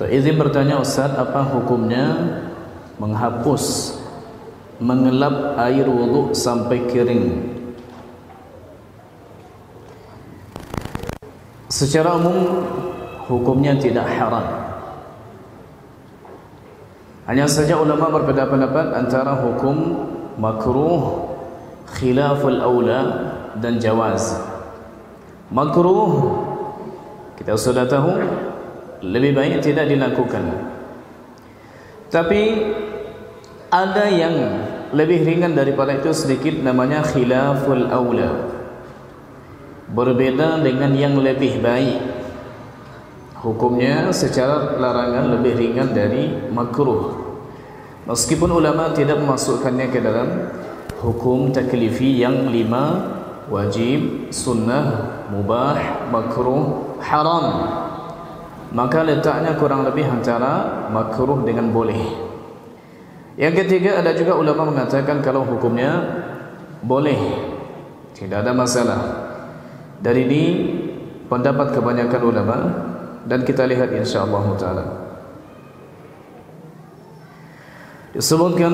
Izin bertanya Ustaz, apa hukumnya menghapus, mengelap air wuduk sampai kering? Secara umum hukumnya tidak haram. Hanya saja ulama berbeda pendapat antara hukum makruh, khilaful aula dan jawaz. Makruh kita sudah tahu lebih baik tidak dilakukan. Tapi ada yang lebih ringan daripada itu sedikit, namanya khilaful aula. Berbeda dengan yang lebih baik. Hukumnya secara larangan lebih ringan dari makruh. Meskipun ulama tidak memasukkannya ke dalam hukum taklifi yang 5, wajib, sunnah, mubah, makruh, haram, maka letaknya kurang lebih antara makruh dengan boleh. Yang ketiga, ada juga ulama mengatakan kalau hukumnya boleh, tidak ada masalah. Dari ini pendapat kebanyakan ulama, dan kita lihat insyaallah taala. Disebutkan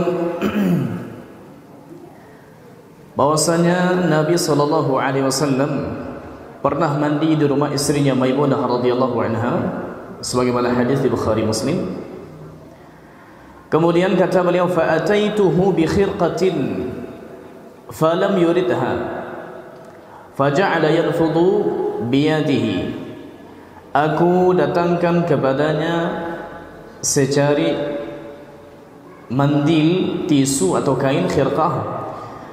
bahwasanya Nabi sallallahu alaihi wasallam pernah mandi di rumah istrinya Maimunah radhiyallahu anha, sebagaimana hadis di Bukhari Muslim. Kemudian kata beliau, fa ataituhu bi khirqatin falam yuridha faja'ala yanfudu bi yadihi. Aku datangkan kepadanya secari mandil, tisu atau kain khirqah,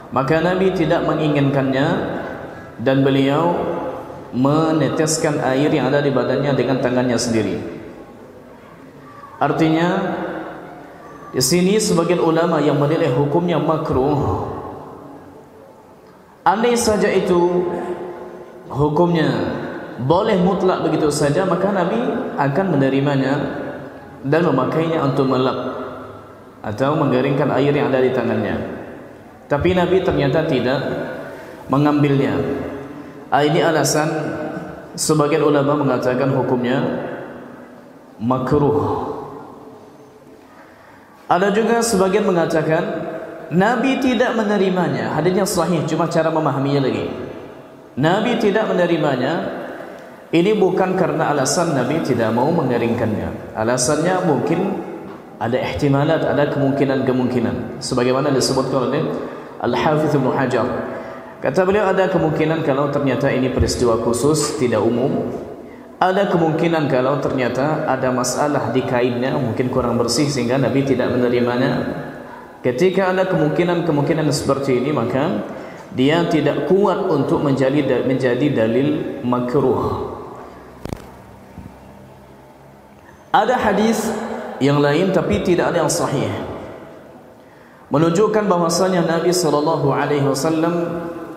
maka Nabi tidak menginginkannya dan beliau meneteskan air yang ada di badannya dengan tangannya sendiri. Artinya di sini sebagian ulama yang menilai hukumnya makruh. Andai saja itu hukumnya boleh mutlak begitu saja, maka Nabi akan menerimanya dan memakainya untuk melap atau menggaringkan air yang ada di tangannya. Tapi Nabi ternyata tidak mengambilnya. Ini alasan sebagian ulama mengatakan hukumnya makruh. Ada juga sebagian mengatakan Nabi tidak menerimanya. Hadisnya sahih, cuma cara memahaminya lagi. Nabi tidak menerimanya. Ini bukan karena alasan Nabi tidak mau mengeringkannya. Alasannya mungkin ada ihtimalat, ada kemungkinan-kemungkinan. Sebagaimana disebutkan oleh Al-Hafidz Ibnu Hajar. Kata beliau, ada kemungkinan kalau ternyata ini peristiwa khusus, tidak umum. Ada kemungkinan kalau ternyata ada masalah di kainnya, mungkin kurang bersih sehingga Nabi tidak menerimanya. Ketika ada kemungkinan seperti ini, maka dia tidak kuat untuk menjadi dalil makruh. Ada hadis yang lain tapi tidak ada yang sahih menunjukkan bahwasanya Nabi SAW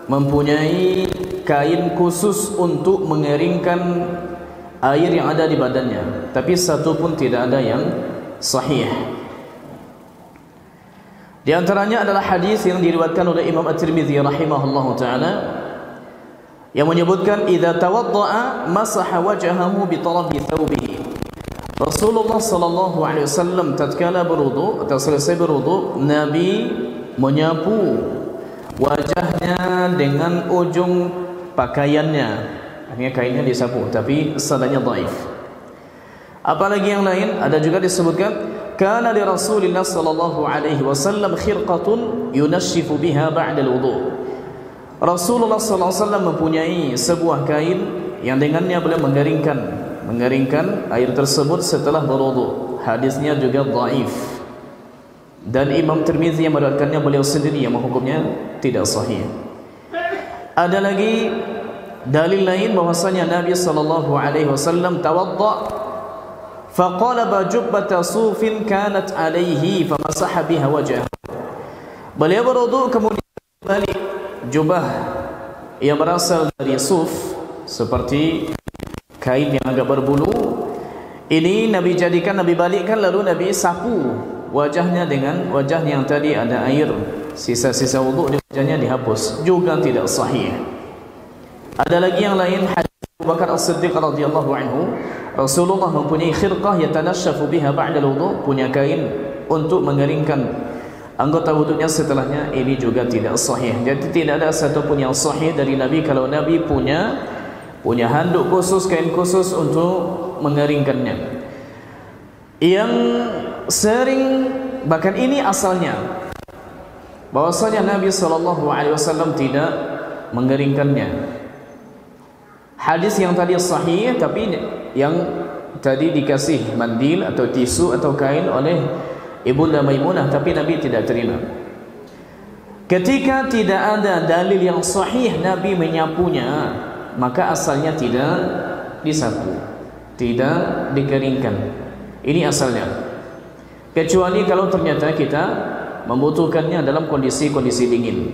mempunyai kain khusus untuk mengeringkan air yang ada di badannya, tapi satu pun tidak ada yang sahih. Di antaranya adalah hadis yang diriwayatkan oleh Imam At-Tirmidzi rahimahullahu taala yang menyebutkan idza tawaddaa masaha wajhahu bi tarafi thawbihi. Rasulullah sallallahu alaihi wasallam tatkala berwudu atau selesai berwudu, Nabi menyapu wajahnya dengan ujung pakaiannya. Artinya kainnya disapu, tapi sanadnya dhaif. Apalagi yang lain, ada juga disebutkan kana li Rasulillah sallallahu alaihi wasallam khirqatun yunashifu biha ba'da al-wudu. Rasulullah sallallahu alaihi wasallam mempunyai sebuah kain yang dengannya beliau mengeringkan air tersebut setelah berwudu. Hadisnya juga dhaif. Dan Imam Tirmidzi yang meriwayatkannya beliau sendiri yang menghukumnya tidak sahih. Ada lagi dalil lain bahwasanya Nabi sallallahu alaihi wasallam tawadda faqalaba jubbata sufin kanat alaihi famasaha biha wajhahu. Beliau berwudu kemudian balik jubah yang berasal dari suf seperti kain yang agak berbulu. Ini Nabi balikkan lalu Nabi sapu wajahnya dengan wajah yang tadi ada air, sisa-sisa wudu di wajahnya dihapus, juga tidak sahih. Ada lagi yang lain hadis Abu Bakar As-Siddiq radhiyallahu anhu, Rasulullah mempunyai khirqah yatanashafu biha ba'da al-wudu, punya kain untuk mengeringkan anggota wudunya setelahnya. Ini juga tidak sahih. Jadi tidak ada satu pun yang sahih dari Nabi kalau Nabi punya handuk khusus, kain khusus untuk mengeringkannya. Yang sering, bahkan ini asalnya, bahwasanya Nabi SAW tidak mengeringkannya. Hadis yang tadi sahih, tapi yang tadi dikasih mandil atau tisu atau kain oleh Ibunda Maimunah, tapi Nabi tidak terima. Ketika tidak ada dalil yang sahih Nabi menyapunya, maka asalnya tidak disapu, tidak dikeringkan. Ini asalnya. Kecuali kalau ternyata kita membutuhkannya dalam kondisi-kondisi dingin.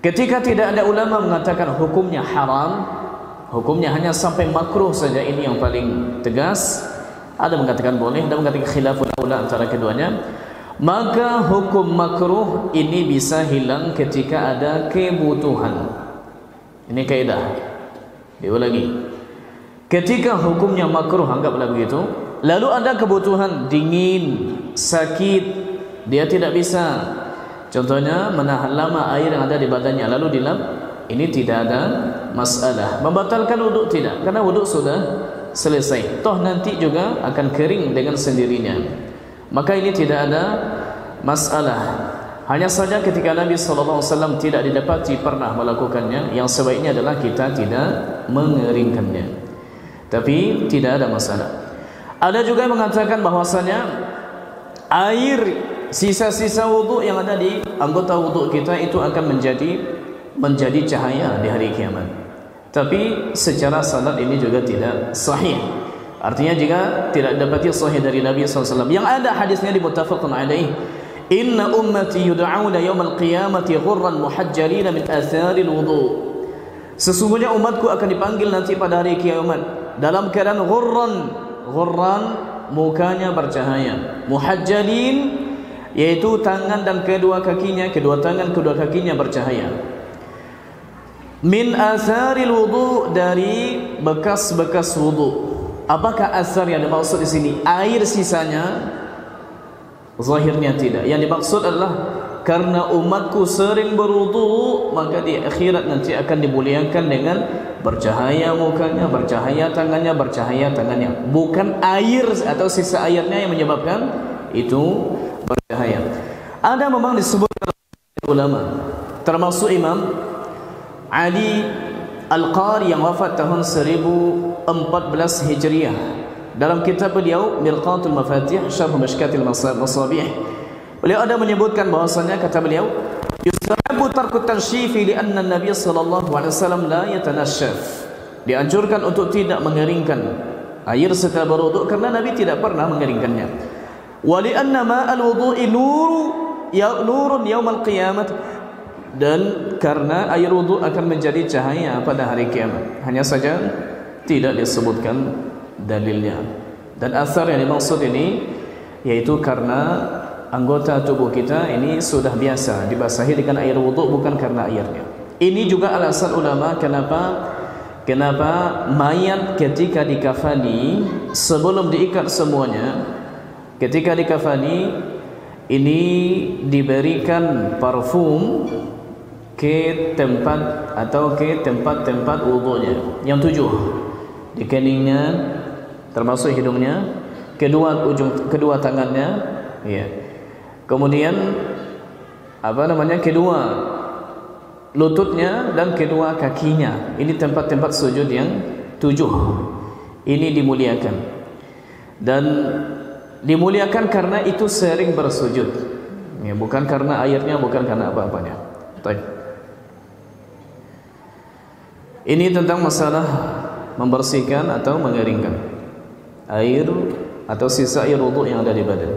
Ketika tidak ada ulama mengatakan hukumnya haram, hukumnya hanya sampai makruh saja, ini yang paling tegas. Ada mengatakan boleh, ada mengatakan khilaful aula antara keduanya. Maka hukum makruh ini bisa hilang ketika ada kebutuhan. Ini kaidah. Diulangi. Ketika hukumnya makruh, anggaplah begitu, lalu ada kebutuhan, dingin, sakit, dia tidak bisa, contohnya menahan lama air yang ada di badannya lalu dilap, ini tidak ada masalah. Membatalkan wuduk tidak, karena wuduk sudah selesai, toh nanti juga akan kering dengan sendirinya. Maka ini tidak ada masalah. Hanya saja ketika Nabi SAW tidak didapati pernah melakukannya, yang sebaiknya adalah kita tidak mengeringkannya. Tapi tidak ada masalah. Ada juga yang mengatakan bahwasanya air sisa-sisa wuduk yang ada di anggota wuduk kita itu akan menjadi cahaya di hari kiamat. Tapi secara sanad ini juga tidak sahih. Artinya jika tidak dapati sahih dari Nabi SAW, yang ada hadisnya di muttafaqun alaih, inna ummati yud'auna yawmal qiyamati ghurran muhajjalina min atharil wudu. Sesungguhnya umatku akan dipanggil nanti pada hari kiamat dalam keadaan ghurran, mukanya bercahaya, muhajjalin, yaitu tangan dan kedua tangan kedua kakinya bercahaya. Min atharil wudu, dari bekas-bekas wudu. Apakah asar yang dimaksud di sini? Air sisanya? Zahirnya tidak. Yang dimaksud adalah karena umatku sering berwudu, maka di akhirat nanti akan dimuliakan dengan bercahaya mukanya, bercahaya tangannya, bukan air atau sisa airnya yang menyebabkan itu bercahaya. Ada memang disebutkan ulama, termasuk Imam Ali Al-Qari yang wafat tahun 1014 Hijriah. Dalam kitab beliau Mirqatul Mafatih Syarh Mishkatil Masabih, beliau ada menyebutkan bahwasanya, kata beliau, yustahabbu tarku tansyifi li'anna Nabi sallallahu alaihi wasallam la yatanashaf. Dianjurkan untuk tidak mengeringkan air setelah berwudu karena Nabi tidak pernah mengeringkannya. Wa li'anna ma'al wudu'i nurun yaumal qiyamah, dan karena air wudu akan menjadi cahaya pada hari kiamat. Hanya saja tidak disebutkan dalilnya. Dan asar yang dimaksud ini yaitu karena anggota tubuh kita ini sudah biasa dibasahi dengan air wudu, bukan karena airnya. Ini juga alasan ulama kenapa mayat ketika dikafani, sebelum diikat semuanya, ketika dikafani ini diberikan parfum ke tempat atau ke tempat-tempat wudunya yang 7, di keningnya, termasuk hidungnya, kedua tangannya, ya. Kemudian kedua lututnya dan kedua kakinya. Ini tempat-tempat sujud yang 7. Ini dimuliakan, dan dimuliakan karena itu sering bersujud, ya, bukan karena airnya, bukan karena apa-apanya. Baik. Ini tentang masalah membersihkan atau mengeringkan air atau sisa air wudu yang ada di badan.